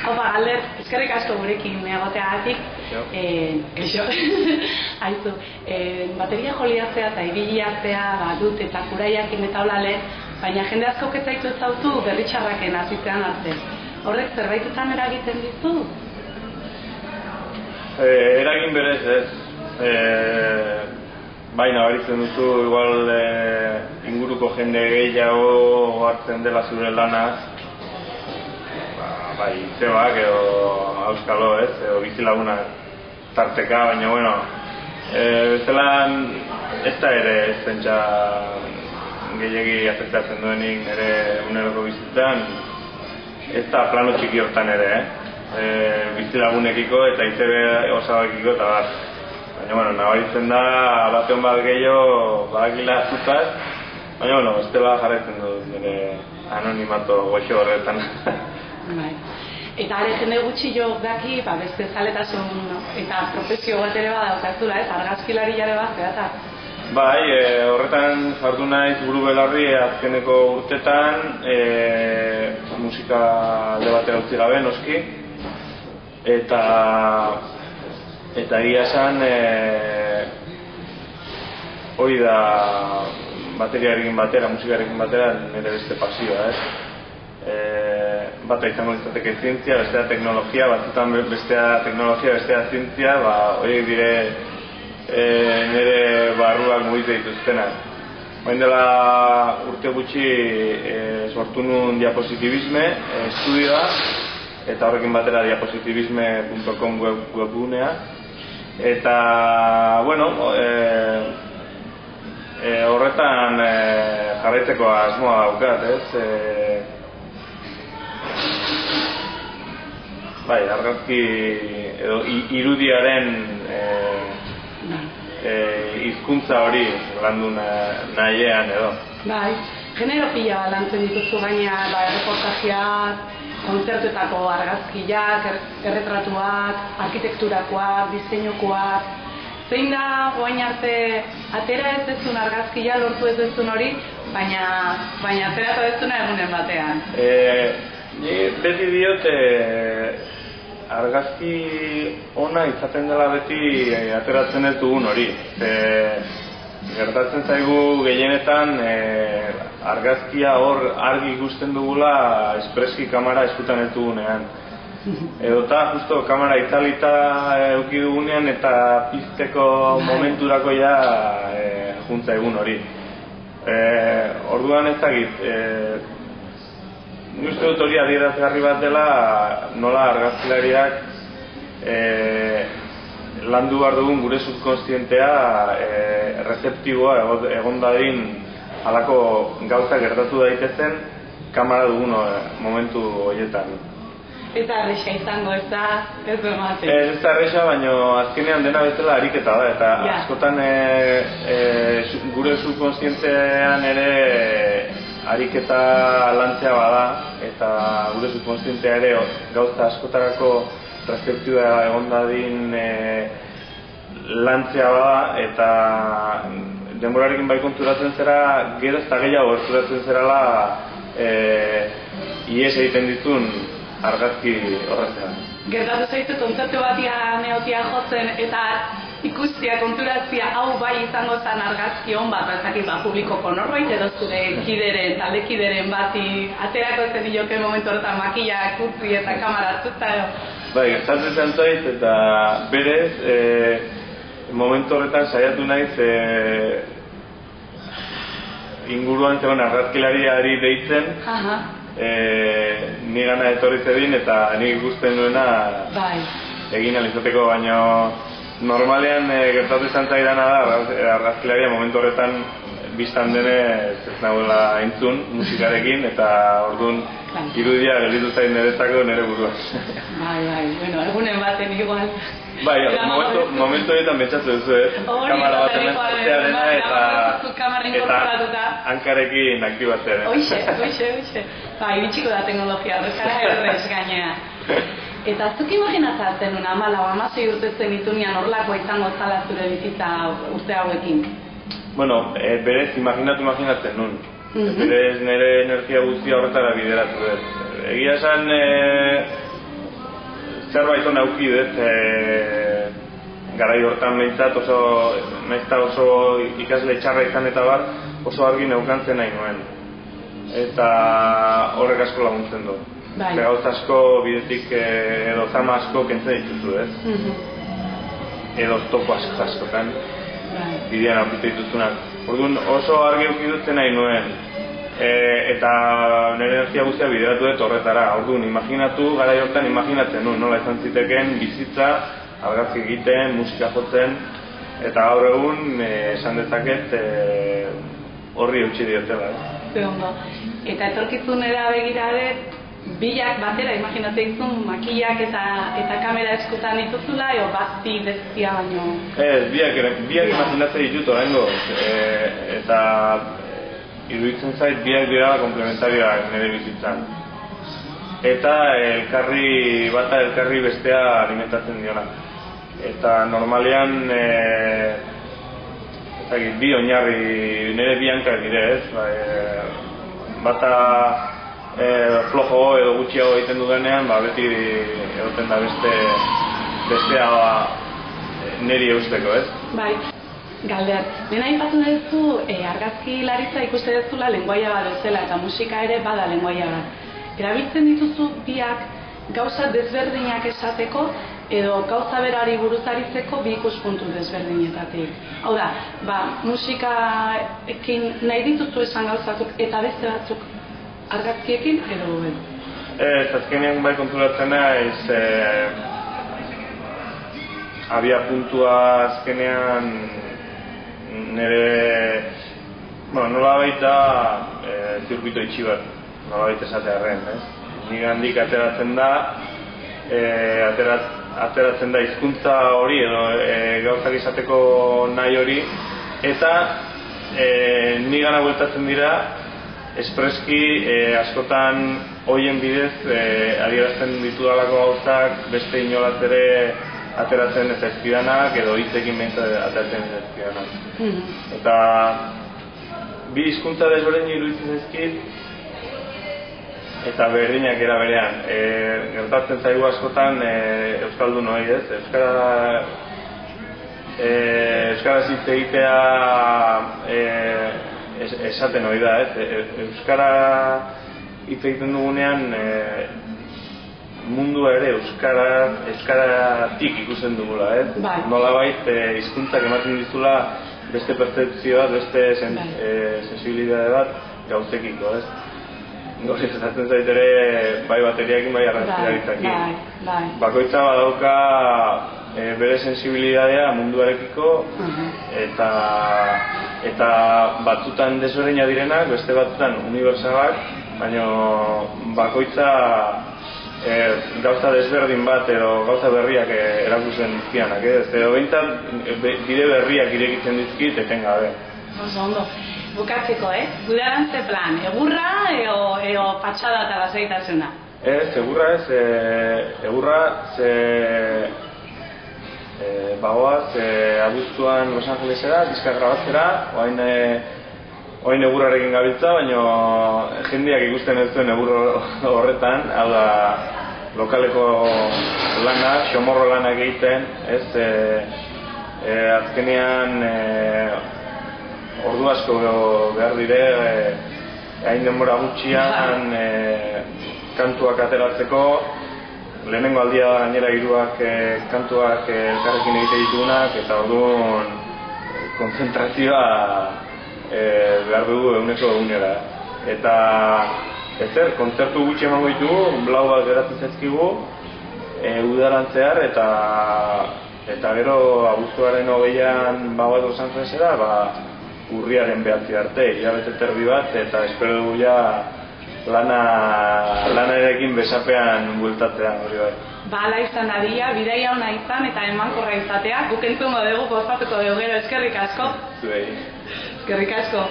Opa, Galder, eskerrik asko gurekin egoteagatik. Keixo. Aizu, bateria joliatzea eta ibiliatzea dut eta kuraiakin eta holale, baina jende asko ketzaitu ezautu berritxarraken azitzean arte. Horrek zerbaitetan eragiten dizu? Eragin berez ez. Baina baritzen duzu, igual inguruko jende gehiago hartzen dela zure lanaz. Bai, zebak edo auskalo ez, edo bizilagunak tarteka, baina bueno, bestelan ez da ere ez pentsa gehiagi afektatzen duenik nire uneroko bizitzan, ez da plano txiki hortan ere, bizilagunekiko eta ITB osabekiko eta bat. Baina bueno, nabaritzen da, batean bat gehiago badakila zutaz, baina bueno, ez dela jarraitzen dut nire anonimato goxo horretan. Eta are jende gutxi jo daki, beste zaletasun eta profesio bat ere badaukazula, argazkilari jare bat, eta? Bai, horretan sartu naiz buru belarri azkeneko urtetan, musika alde batera utzi gabe, noski, eta egia esan, hori da bateriarekin batera, musikarekin batera, nire beste pasioa, bata izango izateke zientzia, bestea teknologia, batzutan bestea teknologia, bestea zientzia, horiek dire nire barruak mugitu dituztenak. Baina dela urte gutxi sortu nuen diapositibisme estudioa, eta horrekin batera diapositibisme.com webgunea. Eta, bueno, horretan jarraitzeko asmoa daukat, ez? Bai, argazki edo irudiaren hizkuntza hori landu nahiean edo. Bai, genero pila lantzen dituzu gaina, erreportajeak, kontzertuetako argazkiak, erretratuak, arkitekturakoak, diseinukoak. Zein da orain arte atera ez dezun argazkia lortu ez dezun hori, baina ateratu dezuna egunen batean? Beti diot argazki ona izaten dela beti ateratzen ez dugun hori. Gertatzen zaigu gehienetan argazkia hor argi ikusten dugula espreski kamera eskutan ez dugunean. Edota justo kamera itzalita eduki dugunean eta pizteko momenturako ja juntza egun hori. Orduan ez dakit, uste dut hori adierazgarri bat dela nola argazkilariak landu behar dugun gure subkonstientea rezeptiboa egon dadin halako gauza gertatu daitezen kamera dugun momentu horietan. Eta arresa izango, ez da ematen? Ez da arresa, baina azkenean dena bezala ariketa da, eta askotan gure subkonstientean ere ariketa lantzea bada, eta gure subkonstientea ere gauza askotarako rezeptioa egon dadin lantzea bada, eta denborarekin bai konturatzen zera, gero ez da gehiago gerturatzen zerala ies egiten ditun argazki horretzean. Gertatu zaitu kontzertu batean egotia jotzen eta ikustia, konturatzia hau bai izango zen argazki hon bat, ezakit publikoko norbait edo zure kideren, taldekideren bati aterako zen dioke momentu horretan makillak utzi eta kamera hartuta edo? Bai, gertatzen zen zait eta berez momentu horretan saiatu naiz inguruan zegoen argazkilariari deitzen ni gana etorri zedin eta nik ikusten duena egin alizateko, baina normalean gertatu izan zaidana da argazkilaria momentu horretan biztan denez ez nagoela entzun musikarekin eta orduan irudia gelditu zain niretzako nire burua. Bueno, egunen baten igual. Bai, momentu horietan betxatu duzu, kamera baten ezartzea dena eta hankarekin aktibatzea dena. Hoxe. Iritsiko da teknologia, horrezara errez gainea. Eta zuk imaginatzen nuen 14-16 urte zenitunean horlakoa izango zala zure bizitza urte hauekin? Bueno, berez imaginatzen nuen. Berez nire energia guztia horretara bideratu dut. Egia esan zerbait hona auki dut, garai hortan behintzat oso ikasle txarra izan eta bar, oso argi neukantzen nahi nuen. Eta horrek asko laguntzen du. Gauz asko bidetik edo zama asko kentzen dituzu, ez? Edo topo askotan bidean aurkitu dituzunak. Orduan oso argi auki dutzen nahi nuen. Eta nire energia guztia bideratu dut horretara. Orduan, imaginatu, garai hortan imaginatzen nuen, nola izan ziteken bizitza, argazki egiten, musika jotzen, eta gaur egun esan dezaket horri eutsi diotela. Ondo. Eta etorkizunera begiradet, bilak batera, imaginatzen izun, makillak eta kamera eskutan dituzula, eo bazti bestia baino? Ez, biak imaginatzen ditut oraingo, eta iruditzen zait biak dira komplementarioak nire bizitzan. Eta bata elkarri bestea alimentatzen diona. Eta normalean bi oinarri nire bi hankak dire, ez? Bata flojo edo gutxiago egiten dudanean, beti egoten da bestea niri eusteko, ez? Bai, galdeak. Dena aipatu duzu, argazkilaritza ikuste duzula lengoaia bat bezala eta musika ere bada lengoaia bat. Erabiltzen dituzu biak gauza desberdinak esateko edo gauza berari buruz aritzeko bi ikuspuntu desberdinetatik. Hau da, musikaekin nahi dituzu esan gauzakuk eta beste batzuk argazkiekin edo edo? Ez, azkenean bai konturatzen naiz abia puntua azkenean nire nola baita zirkuito itxi bat, nola baita esatearren, ez? Nire handik ateratzen da hizkuntza hori edo gauzak izateko nahi hori, eta ni gana bueltatzen dira espreski askotan hoien bidez adierazten ditudalako gauzak beste inolaz ere ateratzen ez ezkidanak edo hitzekin behintzat ateratzen ez ezkidanak. Eta bi hizkuntza desberdin iruditzen ezkit eta berdinak era berean. Gertatzen zaigu askotan euskaldun hori, ez? Euskaraz hitz egitea esaten hori da, ez? Euskara hitz egiten dugunean mundua ere euskaratik ikusten dugula, ez? Nolabait hizkuntzak ematen dizula beste pertzepzioa, beste sensibilidade bat gauzekiko, ez? Gaur esaten zait ere bai bateriakin, bai argazkilaritzakin. Bakoitza badauka bere sensibilidadea munduarekiko eta batzutan desberdina direnak, beste batzutan unibertsalak, baina bakoitza gauza desberdin bat edo gauza berriak erakusten dizkianak, edo behintzat bide berriak irekitzen dizkit etengabe. Oso ondo. Bukatzeko, gudaran ze plan, egurra edo patxada eta lasaitasuna? Ez, egurra bagoaz abuztuan Los Angelesera, diska grabatzera, oain egurrarekin gabiltza, baina jendeak ikusten ez duen egur horretan, hau da lokaleko lana, xomorro lanak egiten, azkenean ordu asko behar dire, hain denbora gutxian kantuak ateratzeko, lehenengo aldia da gainera hiruak kantuak elkarrekin egite ditugunak, eta orduan konzentrazioa behar dugu eguneko egunera. Eta kontzertu gutxi emango ditugu, blau bat geratzen zaizkigu, udaran zehar, eta gero abuztuaren 20an bat Los Angelesera, urriaren 9 arte, hilabete terdi bat, eta espero dugu ja lanarekin besapean bueltatzea hori bai. Hala izan dadia, bidaia ona izan eta emankorra izatea, guk entzungo dugu, gozatuko dugu gero, eskerrik asko. Zuei. Eskerrik asko.